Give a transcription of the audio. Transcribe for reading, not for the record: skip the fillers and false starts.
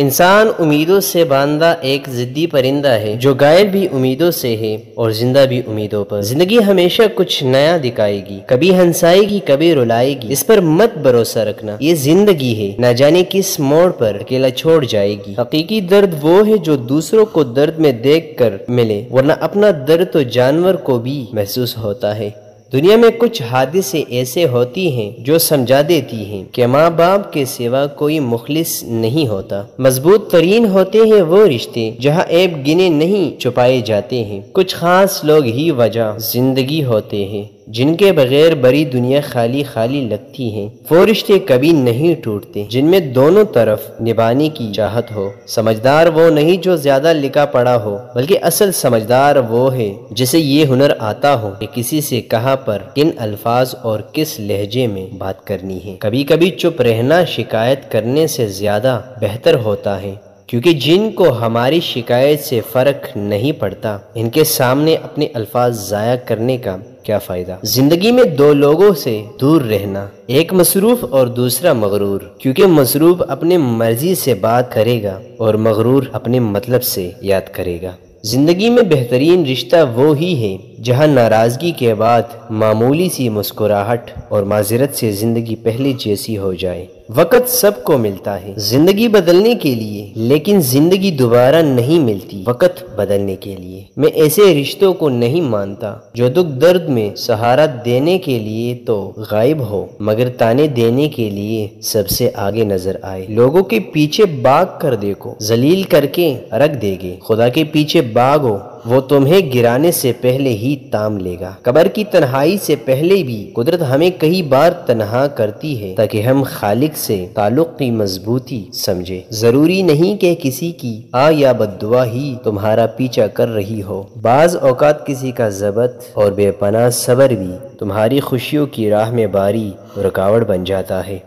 انسان امیدوں سے باندھا ایک ضدی پرندہ ہے جو غائب بھی امیدوں سے ہے اور زندہ بھی امیدوں پر۔ زندگی ہمیشہ کچھ نیا دکھائے گی، کبھی ہنسائے گی کبھی رلائے گی، اس پر مت بھروسہ رکھنا، یہ زندگی ہے، نہ جانے کس موڑ پر اکیلا چھوڑ جائے گی۔ حقیقی درد وہ ہے جو دوسروں کو درد میں دیکھ کر ملے، ورنہ اپنا درد تو جانور کو بھی محسوس ہوتا ہے۔ دنیا میں کچھ حادثے ایسے ہوتی ہیں جو سمجھا دیتی ہیں کہ ماں باپ کے سوا کوئی مخلص نہیں ہوتا۔ مضبوط ترین ہوتے ہیں وہ رشتے جہاں عیب گنے نہیں چھپائے جاتے ہیں۔ کچھ خاص لوگ ہی وجہ زندگی ہوتے ہیں جن کے بغیر بڑی دنیا خالی خالی لگتی ہے۔ وہ رشتے کبھی نہیں ٹوٹتے جن میں دونوں طرف نبھانے کی چاہت ہو۔ سمجھدار وہ نہیں جو زیادہ لکھا پڑھا ہو، بلکہ اصل سمجھدار وہ ہے جسے یہ ہنر آتا ہو کہ کسی سے کہاں پر کن الفاظ اور کس لہجے میں بات کرنی ہے۔ کبھی کبھی چپ رہنا شکایت کرنے سے زیادہ بہتر ہوتا ہے، کیونکہ جن کو ہماری شکایت سے فرق نہیں پڑتا ان کے سامنے اپنے الفاظ ضائع کرنے کا کیا فائدہ۔ زندگی میں دو لوگوں سے دور رہنا، ایک مصروف اور دوسرا مغرور، کیونکہ مصروف اپنے مرضی سے بات کرے گا اور مغرور اپنے مطلب سے یاد کرے گا۔ زندگی میں بہترین رشتہ وہ ہی ہے جہاں ناراضگی کے بعد معمولی سی مسکراہٹ اور معذرت سے زندگی پہلے جیسی ہو جائے۔ وقت سب کو ملتا ہے زندگی بدلنے کے لیے، لیکن زندگی دوبارہ نہیں ملتی وقت بدلنے کے لیے۔ میں ایسے رشتوں کو نہیں مانتا جو دکھ درد میں سہارا دینے کے لیے تو غائب ہو مگر تانے دینے کے لیے سب سے آگے نظر آئے۔ لوگوں کے پیچھے بھاگ کر دیکھو، ذلیل کر کے رکھ دے گے۔ خدا کے پیچھے بھاگو، وہ تمہیں گرانے سے پہلے ہی تام لے گا۔ قبر کی تنہائی سے پہلے بھی قدرت ہمیں کئی بار تنہا کرتی ہے تاکہ ہم خالق سے تعلق کی مضبوطی سمجھے۔ ضروری نہیں کہ کسی کی آ یا بد دعا ہی تمہارا پیچھا کر رہی ہو، بعض اوقات کسی کا ضبط اور بے پناہ صبر بھی تمہاری خوشیوں کی راہ میں باری رکاوٹ بن جاتا ہے۔